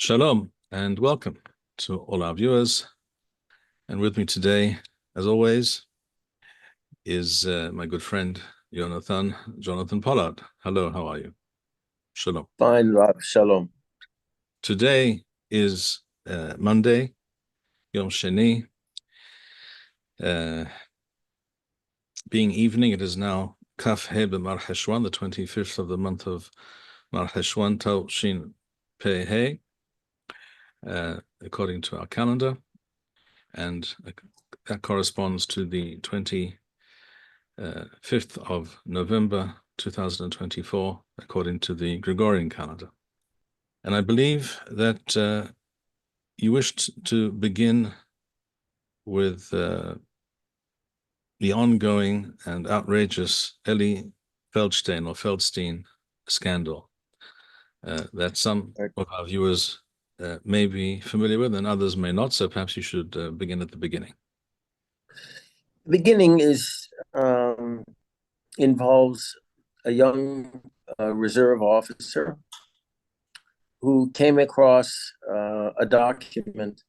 Shalom and welcome to all our viewers. And with me today, as always, is my good friend Jonathan Pollard. Hello, how are you? Shalom. Fine, Rob. Shalom. Today is Monday, Yom Sheni. Being evening, it is now Kaf He B'Mar Heshwan, the 25th of the month of Mar Heshwan, Tau Shin Pei He, according to our calendar. And that corresponds to the 25th of November 2024, according to the Gregorian calendar. And I believe that you wished to begin with the ongoing and outrageous Elie Feldstein scandal that some of our viewers may be familiar with and others may not. So perhaps you should begin at the beginning. The beginning involves a young reserve officer who came across a document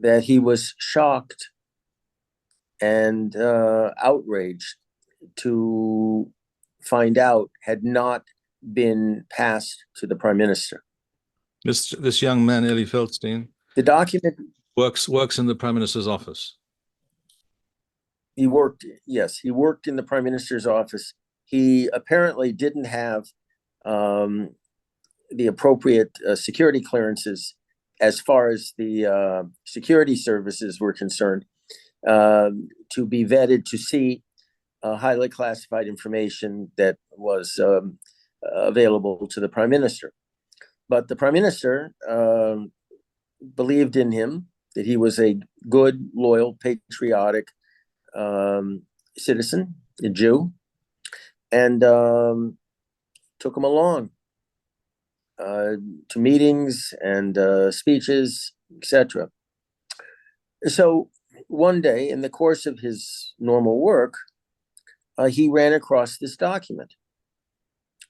that he was shocked and outraged to find out had not been passed to the prime minister. This young man, Elie Feldstein, the document works in the prime minister's office. He worked in the prime minister's office. He apparently didn't have the appropriate security clearances as far as the security services were concerned to be vetted to see highly classified information that was available to the prime minister. But the prime minister believed in him, that he was a good, loyal, patriotic citizen, a Jew, and took him along to meetings and speeches, etc. So one day, in the course of his normal work, he ran across this document,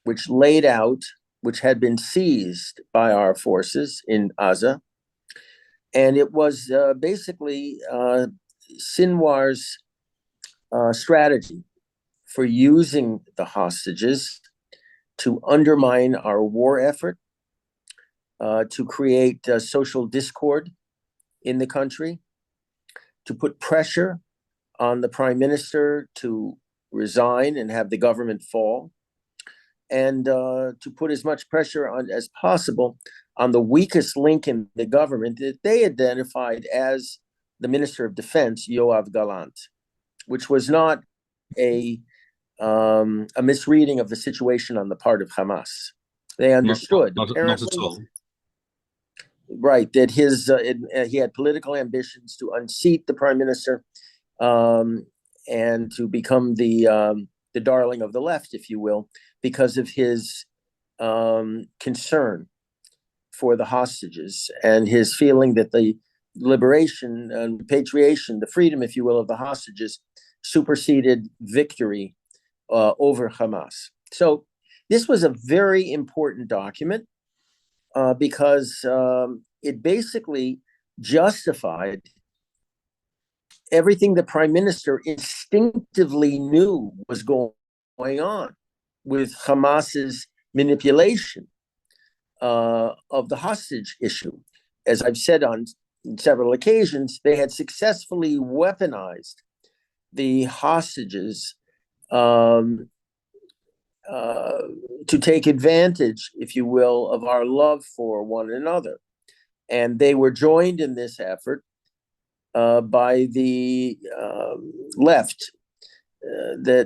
which had been seized by our forces in Gaza, and it was basically Sinwar's strategy for using the hostages to undermine our war effort, to create social discord in the country, to put pressure on the prime minister to resign and have the government fall, and to put as much pressure on as possible on the weakest link in the government that they identified as the Minister of Defense, Yoav Gallant, which was not a misreading of the situation on the part of Hamas. They understood, not at all. Right, that he had political ambitions to unseat the prime minister and to become the darling of the left, if you will, because of his concern for the hostages and his feeling that the liberation and repatriation, the freedom, if you will, of the hostages superseded victory over Hamas. So this was a very important document because it basically justified everything the prime minister instinctively knew was going on with Hamas's manipulation of the hostage issue. As I've said on several occasions, they had successfully weaponized the hostages to take advantage, if you will, of our love for one another. And they were joined in this effort by the left,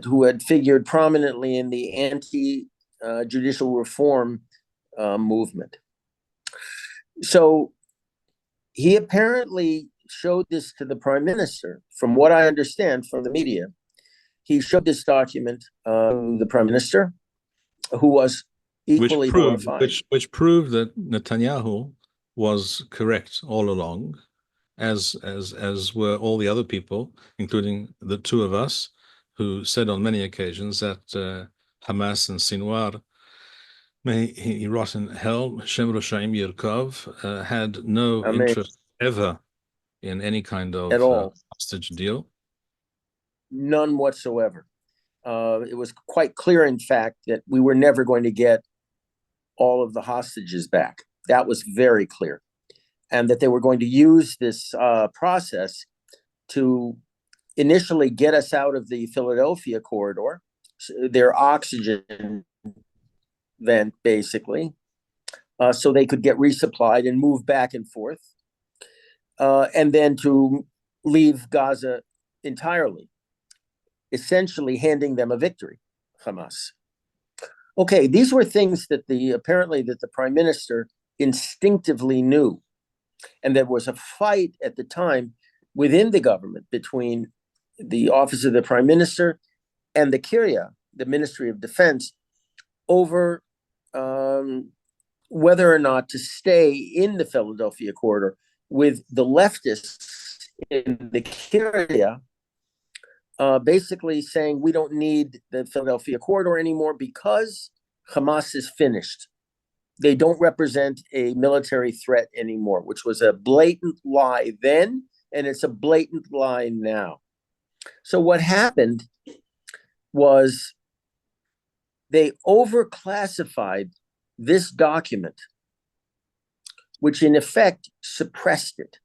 who had figured prominently in the anti-judicial reform movement. So he apparently showed this to the prime minister. From what I understand from the media, he showed this document to the prime minister, who was equally horrified. Which proved that Netanyahu was correct all along, as were all the other people, including the two of us, who said on many occasions that Hamas and Sinwar May he rot in hell. Shem Roshaim Yirkov had no I mean, interest ever in any kind at of all, hostage deal. none whatsoever. It was quite clear, in fact, that we were never going to get all of the hostages back. That was very clear. And that they were going to use this process to initially get us out of the Philadelphia corridor, their oxygen vent, basically, so they could get resupplied and move back and forth, and then to leave Gaza entirely, essentially handing them a victory, Hamas. Okay, these were things that apparently the prime minister instinctively knew. And there was a fight at the time within the government between the office of the prime minister and the Kiryat, the Ministry of Defense, over whether or not to stay in the Philadelphia corridor, with the leftists in the Kiryat basically saying we don't need the Philadelphia corridor anymore because Hamas is finished. They don't represent a military threat anymore, which was a blatant lie then, and it's a blatant lie now. So what happened was they overclassified this document, which in effect suppressed it.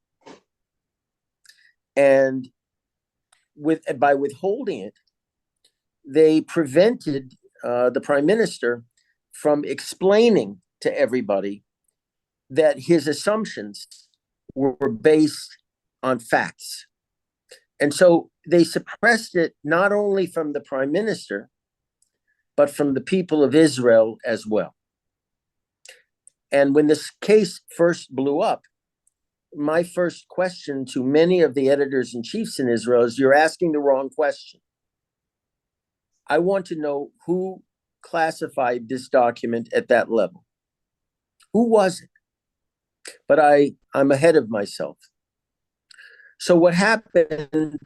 And by withholding it, they prevented the prime minister from explaining to everybody that his assumptions were based on facts. And so they suppressed it not only from the prime minister, but from the people of Israel as well. And when this case first blew up, my first question to many of the editors-in-chiefs in Israel is, you're asking the wrong question. I want to know who classified this document at that level. Who was it? But I'm ahead of myself. So what happened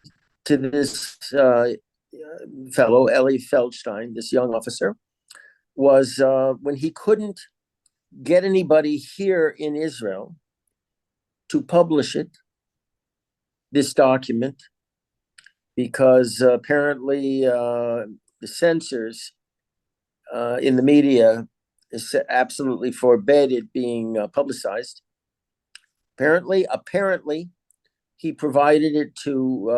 to this fellow, Elie Feldstein, this young officer, was when he couldn't get anybody here in Israel to publish it, this document, because apparently the censors in the media absolutely forbade it being publicized. Apparently, he provided it to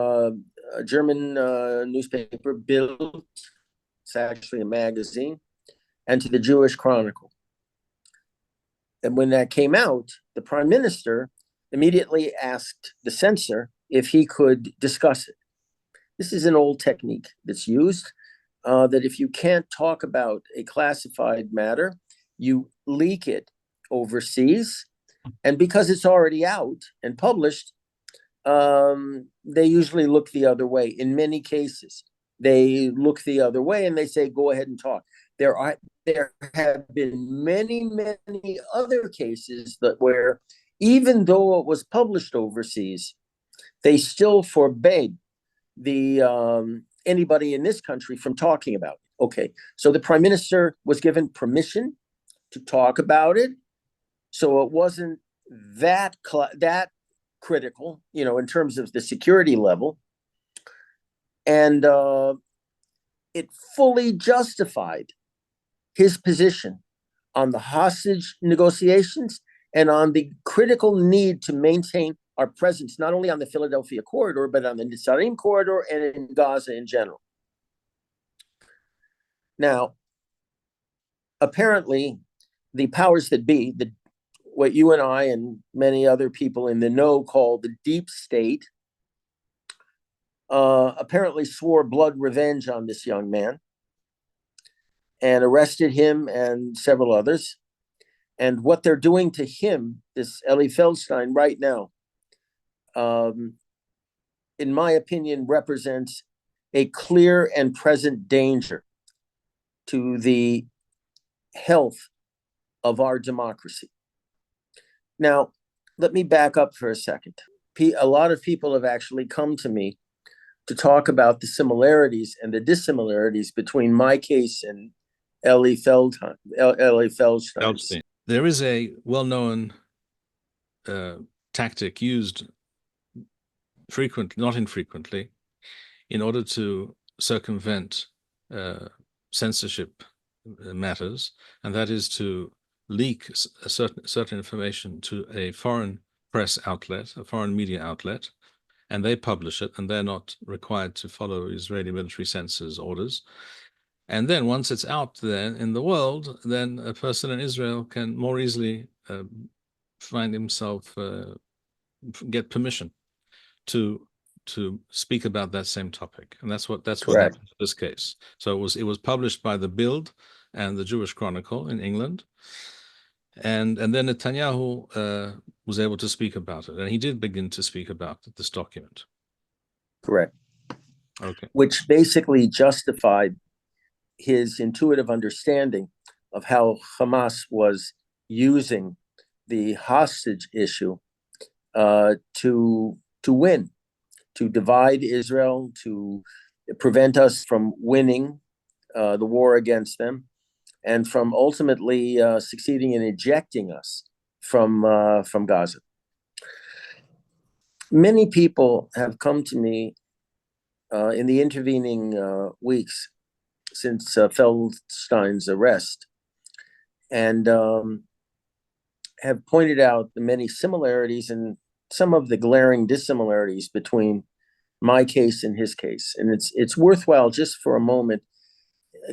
a German newspaper, Bild, it's actually a magazine, and to the Jewish Chronicle. And when that came out, the prime minister immediately asked the censor if he could discuss it. This is an old technique that's used, that if you can't talk about a classified matter, you leak it overseas. And because it's already out and published, they usually look the other way. In many cases, they look the other way and they say, go ahead and talk. There have been many other cases where, even though it was published overseas, they still forbade anybody in this country from talking about it. Okay, so the prime minister was given permission to talk about it, so it wasn't that critical, in terms of the security level, and it fully justified his position on the hostage negotiations and on the critical need to maintain our presence, not only on the Philadelphia corridor, but on the Netzarim corridor and in Gaza in general. Now, apparently, the powers that be, what you and I and many other people in the know call the deep state, apparently swore blood revenge on this young man and arrested him and several others. And what they're doing to him, this Elie Feldstein, right now, in my opinion, represents a clear and present danger to the health of our democracy. Now, let me back up for a second. A lot of people have actually come to me to talk about the similarities and the dissimilarities between my case and Elie Feldstein's. Feldstein. There is a well-known tactic used not infrequently, in order to circumvent censorship matters, and that is to leak certain information to a foreign press outlet, a foreign media outlet, and they publish it, and they're not required to follow Israeli military censors' orders. And then once it's out there in the world, then a person in Israel can more easily find himself get permission to speak about that same topic, and that's what happened in this case. So it was published by the Bild and the Jewish Chronicle in England, and then Netanyahu was able to speak about it, and he did begin to speak about this document. Correct. Okay. Which basically justified his intuitive understanding of how Hamas was using the hostage issue to win, to divide Israel, to prevent us from winning the war against them, and from ultimately succeeding in ejecting us from Gaza. Many people have come to me in the intervening weeks since Feldstein's arrest, and have pointed out the many similarities and some of the glaring dissimilarities between my case and his case. And it's worthwhile just for a moment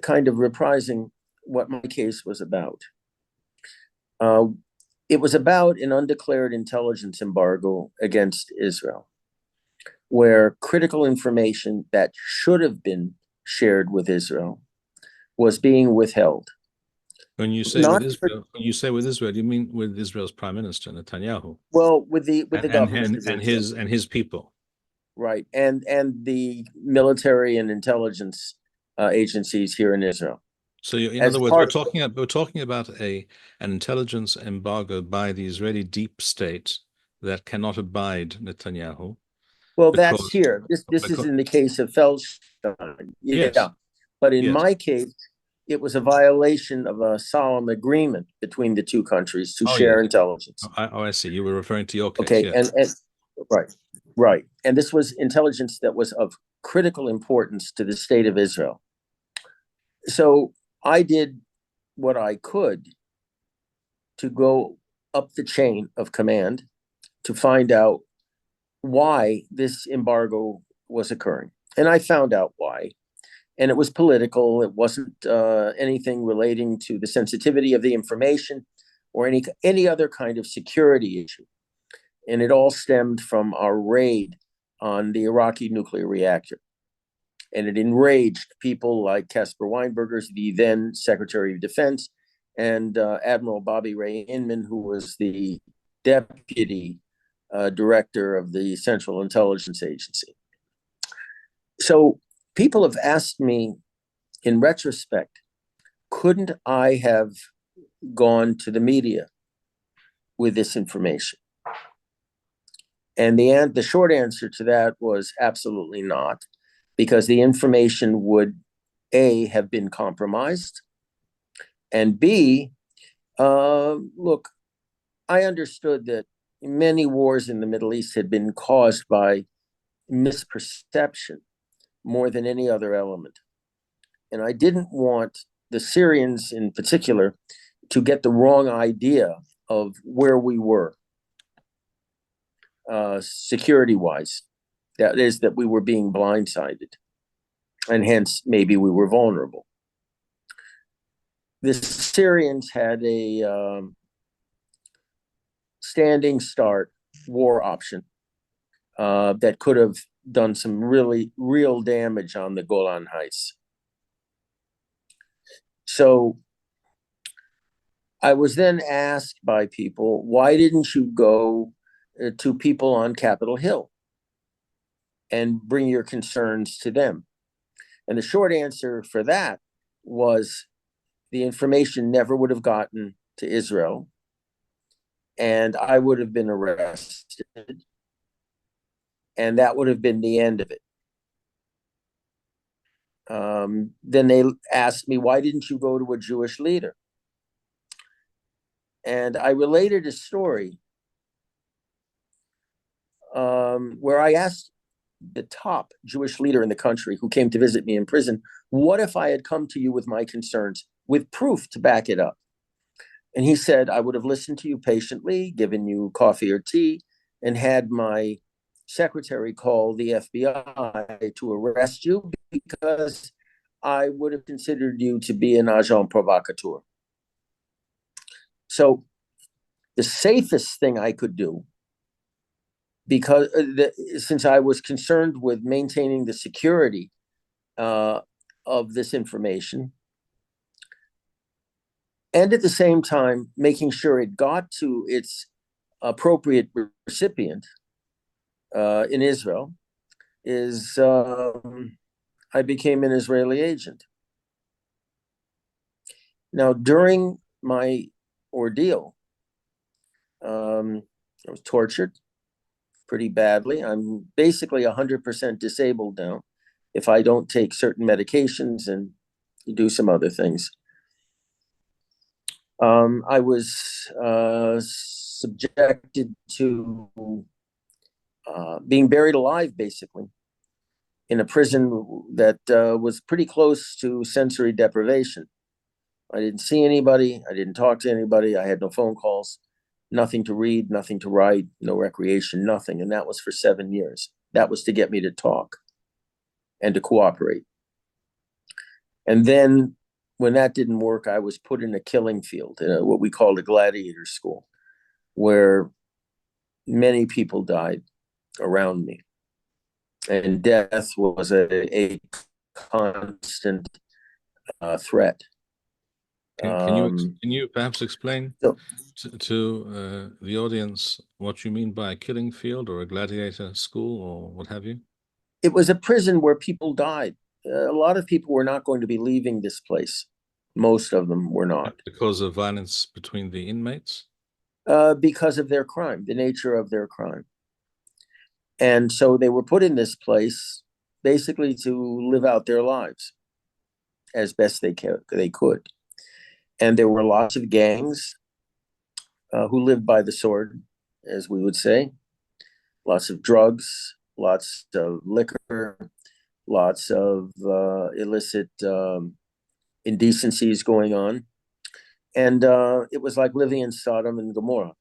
kind of reprising what my case was about. It was about an undeclared intelligence embargo against Israel, where critical information that should have been shared with Israel was being withheld. When you say with Israel, you mean with Israel's Prime Minister Netanyahu? Well, with the government and his people, right? And the military and intelligence agencies here in Israel. So, in other words, we're talking about an intelligence embargo by the Israeli deep state that cannot abide Netanyahu. Well, that's here. This is in the case of Feldstein. Yeah. Yes. But in my case, it was a violation of a solemn agreement between the two countries to share intelligence. I see. You were referring to your case. Okay, yes. and right. And this was intelligence that was of critical importance to the state of Israel. So I did what I could to go up the chain of command to find out why this embargo was occurring. And I found out why. And it was political. It wasn't anything relating to the sensitivity of the information or any other kind of security issue. And it all stemmed from our raid on the Iraqi nuclear reactor. And it enraged people like Caspar Weinberger, the then Secretary of Defense, and Admiral Bobby Ray Inman, who was the deputy director of the Central Intelligence Agency. So people have asked me in retrospect, couldn't I have gone to the media with this information? And the short answer to that was absolutely not, because the information would, A, have been compromised, and B, look, I understood that many wars in the Middle East had been caused by misperception more than any other element. And I didn't want the Syrians in particular to get the wrong idea of where we were security-wise. That is, that we were being blindsided, and hence maybe we were vulnerable. The Syrians had a standing start war option that could have done some real damage on the Golan Heights. So I was then asked by people, why didn't you go to people on Capitol Hill and bring your concerns to them? And the short answer for that was the information never would have gotten to Israel, and I would have been arrested, and that would have been the end of it. Then they asked me, why didn't you go to a Jewish leader? And I related a story where I asked the top Jewish leader in the country who came to visit me in prison, what if I had come to you with my concerns, with proof to back it up? And he said, I would have listened to you patiently, given you coffee or tea, and had my secretary call the FBI to arrest you because I would have considered you to be an agent provocateur. So the safest thing I could do, because since I was concerned with maintaining the security of this information, and at the same time making sure it got to its appropriate recipient in Israel, is I became an Israeli agent. Now, during my ordeal, I was tortured pretty badly. I'm basically 100% disabled now if I don't take certain medications and do some other things. I was subjected to being buried alive, basically, in a prison that was pretty close to sensory deprivation. I didn't see anybody. I didn't talk to anybody. I had no phone calls, nothing to read, nothing to write, no recreation, nothing. And that was for 7 years. That was to get me to talk and to cooperate. And then when that didn't work, I was put in a killing field, what we called a gladiator school, where many people died around me. And death was a constant threat. Can you perhaps explain to the audience what you mean by a killing field or a gladiator school or what have you? It was a prison where people died. A lot of people were not going to be leaving this place. Most of them were not. Because of violence between the inmates? Because of their crime, the nature of their crime. And so they were put in this place basically to live out their lives as best they could. And there were lots of gangs who lived by the sword, as we would say. Lots of drugs, lots of liquor, lots of illicit indecencies going on. And it was like living in Sodom and Gomorrah.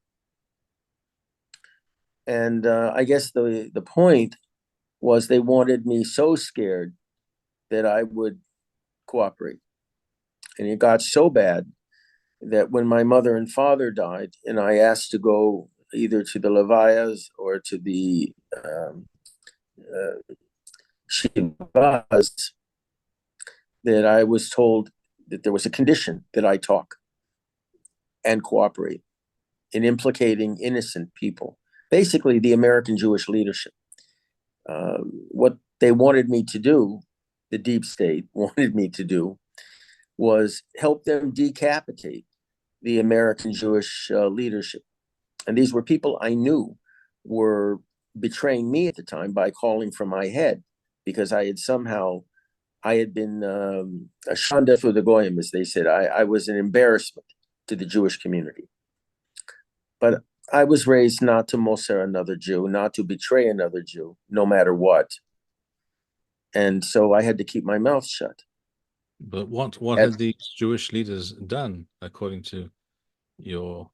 And I guess the point was they wanted me so scared that I would cooperate. And it got so bad that when my mother and father died, and I asked to go either to the Levayas or to the Shivas, that I was told that there was a condition that I talk and cooperate in implicating innocent people, basically the American Jewish leadership. What they wanted me to do, the deep state wanted me to do, was help them decapitate the American Jewish leadership. And these were people I knew were betraying me at the time by calling for my head, because I had been a shanda for the goyim, as they said. I was an embarrassment to the Jewish community. But I was raised not to moser another Jew, not to betray another Jew, no matter what. And so I had to keep my mouth shut. But what had these Jewish leaders done, according to your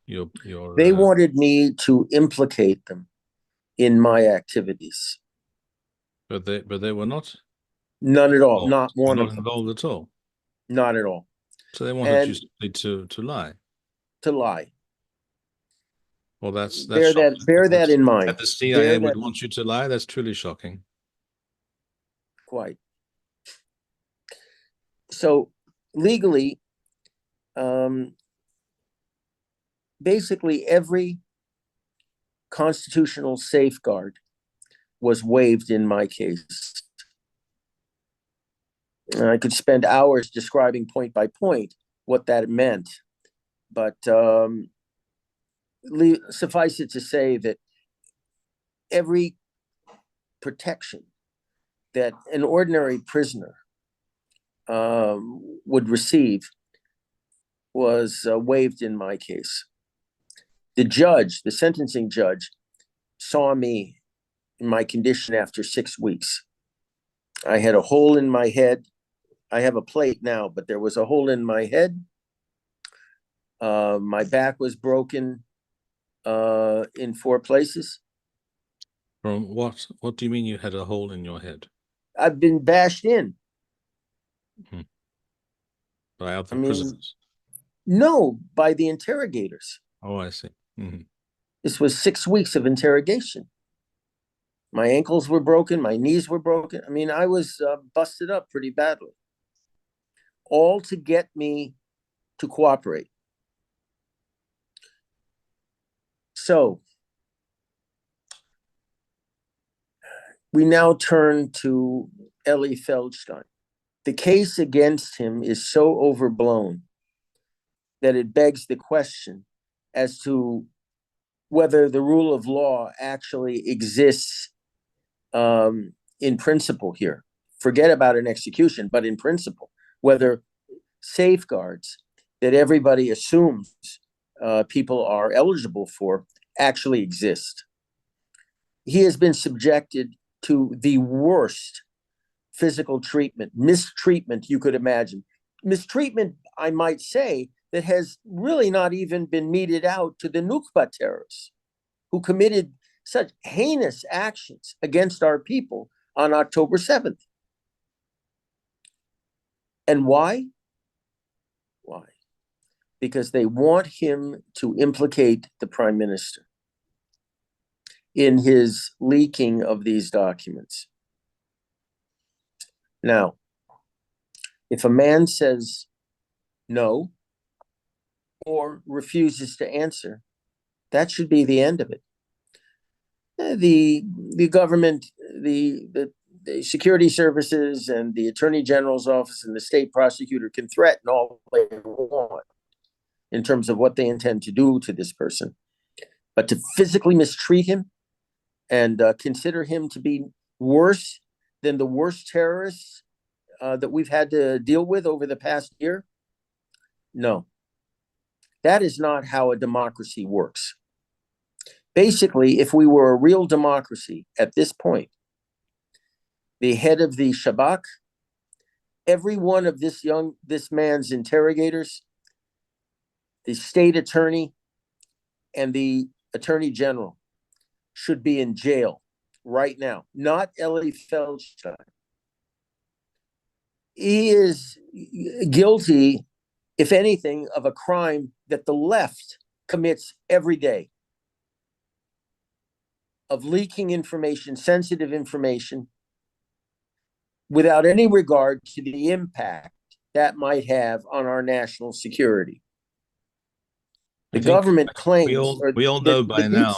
they wanted me to implicate them in my activities. But they were not? None at all. Not one of them. Not involved at all? Not at all. So they wanted you simply to lie? To lie. Well, that's bear that in mind. That the CIA would want you to lie, that's truly shocking. Quite. So legally, basically every constitutional safeguard was waived in my case. And I could spend hours describing point by point what that meant, but suffice it to say that every protection that an ordinary prisoner would receive was waived in my case. The judge, the sentencing judge, saw me in my condition after 6 weeks. I had a hole in my head. I have a plate now, but there was a hole in my head. My back was broken in 4 places. From what? What do you mean you had a hole in your head? I've been bashed in. By other prisoners? No, by the interrogators. Oh, I see. This was 6 weeks of interrogation. My ankles were broken. My knees were broken. I mean, I was busted up pretty badly. All to get me to cooperate. So we now turn to Elie Feldstein. The case against him is so overblown that it begs the question as to whether the rule of law actually exists in principle here. Forget about an execution, but in principle, whether safeguards that everybody assumes people are eligible for actually exist. He has been subjected to the worst physical treatment, mistreatment you could imagine. Mistreatment, I might say, that has really not even been meted out to the Nukba terrorists who committed such heinous actions against our people on October 7th. And why? Why? Because they want him to implicate the prime minister in his leaking of these documents. Now, if a man says no or refuses to answer, that should be the end of it. The government, the security services and the attorney general's office and the state prosecutor can threaten all they want in terms of what they intend to do to this person. But to physically mistreat him and consider him to be worse than the worst terrorists that we've had to deal with over the past year, no. That is not how a democracy works. Basically, if we were a real democracy at this point, the head of the Shabak, every one of this man's interrogators, the state attorney, and the attorney general should be in jail right now, not Elie Feldstein. He is guilty, if anything, of a crime that the left commits every day, of leaking information, sensitive information, without any regard to the impact that might have on our national security. The government claims we all know by now.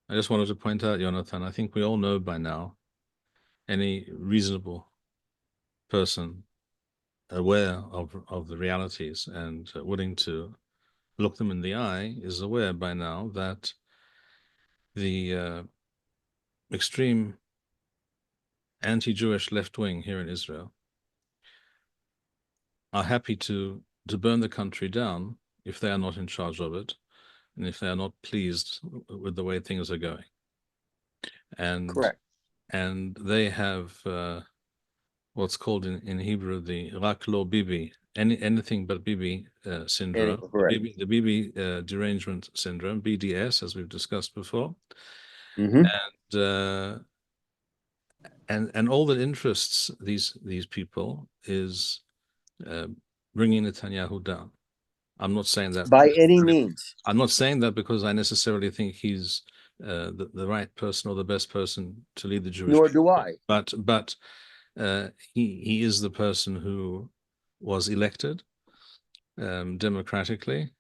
I just wanted to point out, Jonathan, I think we all know by now, any reasonable person aware of the realities and willing to look them in the eye is aware by now that the extreme anti-Jewish left wing here in Israel are happy to burn the country down if they are not in charge of it and if they are not pleased with the way things are going. And correct. And they have what's called in Hebrew the Rak Lo Bibi, anything but Bibi syndrome, the Bibi derangement syndrome, BDS, as we've discussed before. And all that interests these people is bringing Netanyahu down. I'm not saying that by any means. I'm not saying that because I necessarily think he's the right person or the best person to lead the Jewish Nor people. do I. But he is the person who was elected democratically,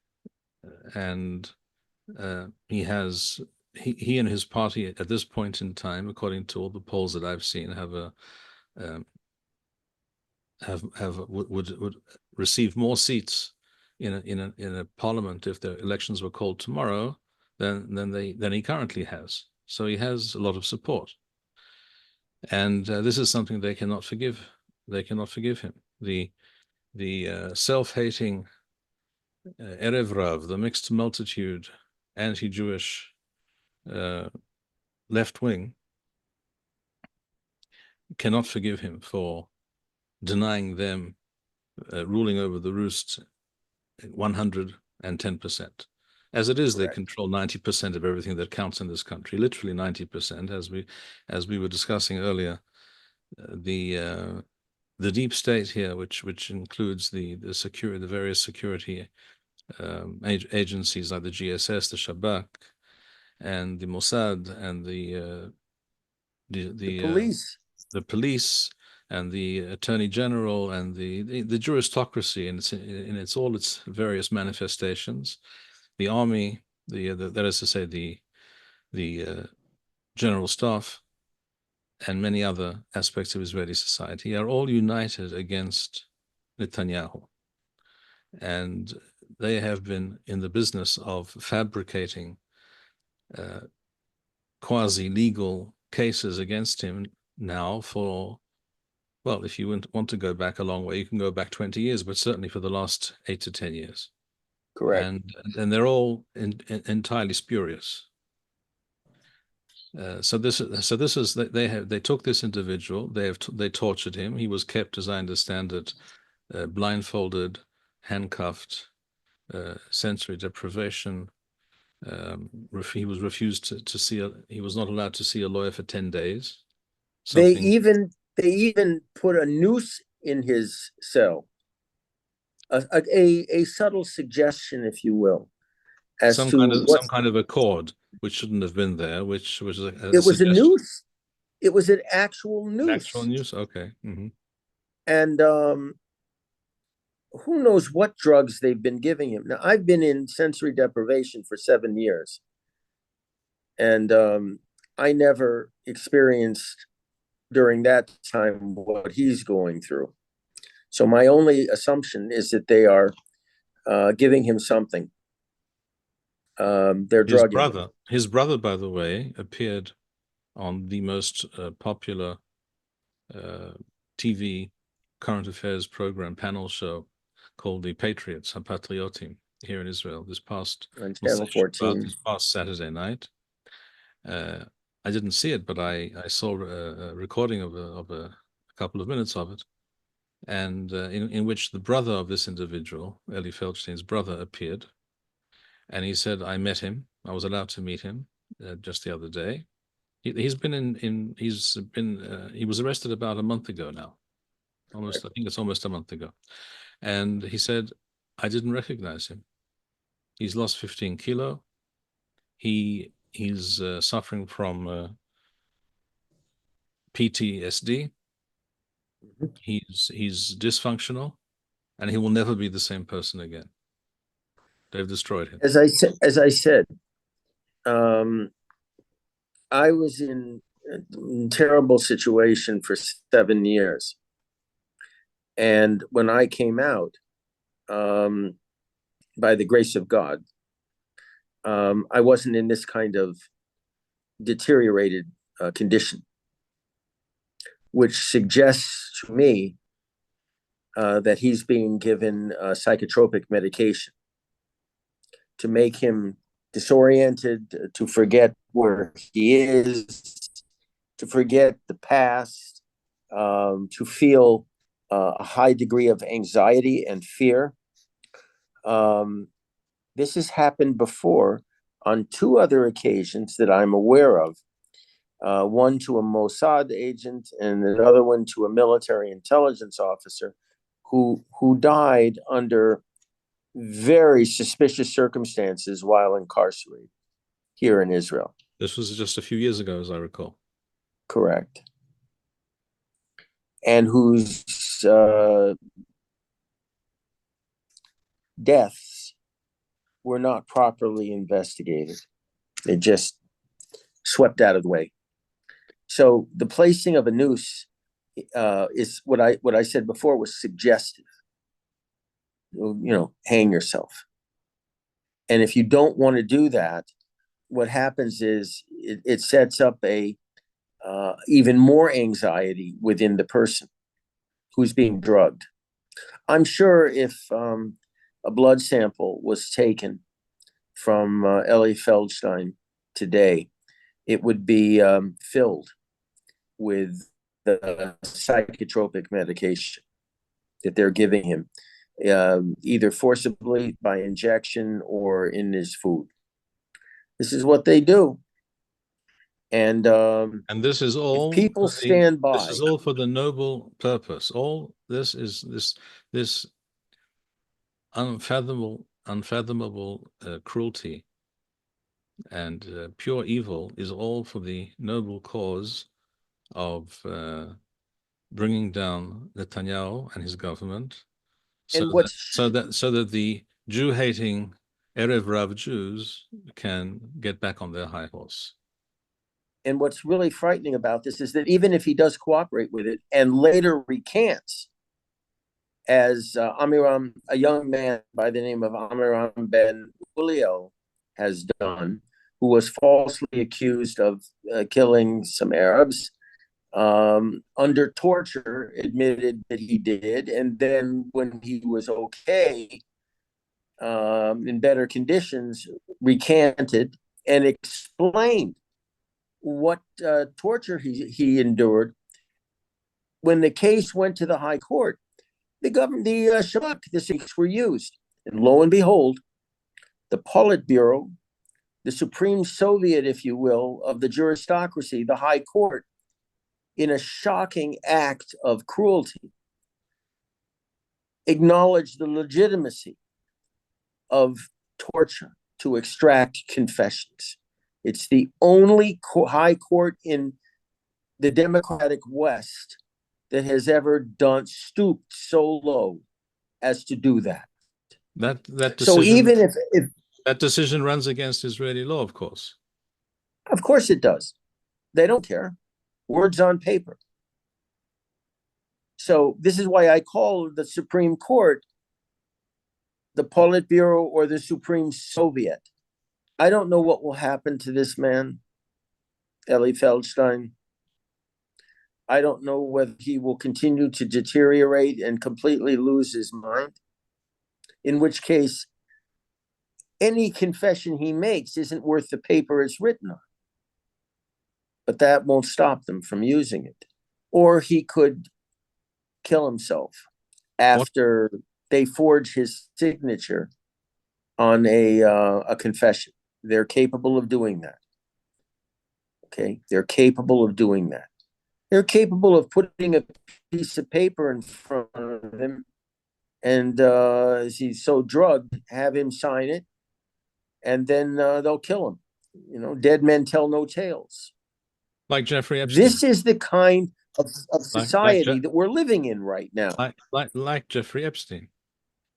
and he and his party at this point in time, according to all the polls that I've seen, would receive more seats in a parliament if the elections were called tomorrow than he currently has. So he has a lot of support, and this is something they cannot forgive They cannot forgive him. The self-hating Erev Rav, the mixed multitude, anti-Jewish left wing, cannot forgive him for denying them ruling over the roost 110%. As it is, Correct. they control 90% of everything that counts in this country, literally 90%, as we were discussing earlier. The deep state here, which includes the various security agencies like the GSS, the Shabak, and the Mossad, and the police. The police, and the Attorney General, and the juristocracy in all its various manifestations, the army, that is to say the general staff, and many other aspects of Israeli society are all united against Netanyahu. And they have been in the business of fabricating quasi-legal cases against him now for, well, if you want to go back a long way, you can go back 20 years, but certainly for the last 8 to 10 years. Correct. And they're all entirely spurious. So this is they took this individual, they tortured him. He was kept, as I understand it, blindfolded, handcuffed, sensory deprivation. He was refused to see he was not allowed to see a lawyer for 10 days. They even put a noose in his cell, a subtle suggestion, if you will, as some kind of a cord which shouldn't have been there, which was it was a noose. It was an actual noose. An actual noose, okay. Mm-hmm. And who knows what drugs they've been giving him. Now, I've been in sensory deprivation for 7 years, and I never experienced during that time what he's going through. So my only assumption is that they are giving him something. They're drugging him. His brother, by the way, appeared on the most popular TV current affairs program panel show called The Patriots, Hapatriotim, here in Israel this past on Channel 14. This past Saturday night. I didn't see it, but I saw a recording of a couple of minutes of it, and in which the brother of this individual, Elie Feldstein's brother, appeared, and he said, "I met him. I was allowed to meet him just the other day. He was arrested about a month ago now, I think it's almost a month ago, and he said, I didn't recognize him. He's lost 15 kilo. He's suffering from PTSD. Mm-hmm. He's dysfunctional, and he will never be the same person again. They've destroyed him." As I said, I was in a terrible situation for 7 years, and when I came out, by the grace of God, I wasn't in this kind of deteriorated condition, which suggests to me that he's being given psychotropic medication to make him disoriented, to forget where he is, to forget the past, to feel a high degree of anxiety and fear. This has happened before on 2 other occasions that I'm aware of. One to a Mossad agent and another one to a military intelligence officer who died under very suspicious circumstances while incarcerated here in Israel. This was just a few years ago, as I recall. Correct. And whose deaths were not properly investigated. They just swept out of the way. So the placing of a noose is what I said before was suggestive. Hang yourself. And if you don't want to do that, what happens is it sets up a even more anxiety within the person. who's being drugged. I'm sure if a blood sample was taken from Elie Feldstein today, it would be filled with the psychotropic medication that they're giving him, either forcibly by injection or in his food. This is what they do. And this is all people stand by. This is all for the noble purpose. All this is this unfathomable cruelty and pure evil is all for the noble cause of bringing down Netanyahu and his government, so that the Jew-hating Erev Rav Jews can get back on their high horse. And what's really frightening about this is that even if he does cooperate with it and later recants, as Amiram, a young man by the name of Amiram ben Uliel has done, who was falsely accused of killing some Arabs, under torture, admitted that he did. And then when he was okay, in better conditions, recanted and explained what torture he endured. When the case went to the High Court, the Shabak, the Sikhs were used. And lo and behold, the Politburo, the Supreme Soviet, if you will, of the juristocracy, the High Court, in a shocking act of cruelty, acknowledged the legitimacy of torture to extract confessions. It's the only high court in the democratic West that has ever stooped so low as to do that. That decision, so even if that decision runs against Israeli law, of course. Of course it does. They don't care. Words on paper. So this is why I call the Supreme Court the Politburo or the Supreme Soviet. I don't know what will happen to this man, Elie Feldstein. I don't know whether he will continue to deteriorate and completely lose his mind, in which case any confession he makes isn't worth the paper it's written on. But that won't stop them from using it. Or he could kill himself after they forge his signature on a confession. They're capable of doing that. Okay, they're capable of doing that. They're capable of putting a piece of paper in front of him, and as he's so drugged, have him sign it, and then they'll kill him. You know, dead men tell no tales. Like Jeffrey Epstein. This is the kind of society that we're living in right now. Like Jeffrey Epstein.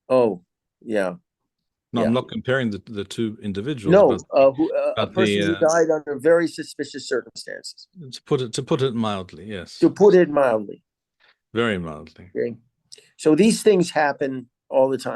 Oh, yeah. No, yeah. I'm not comparing the two individuals. No, a person who died under very suspicious circumstances. To put it mildly, yes. To put it mildly. Very mildly. Okay. So these things happen all the time.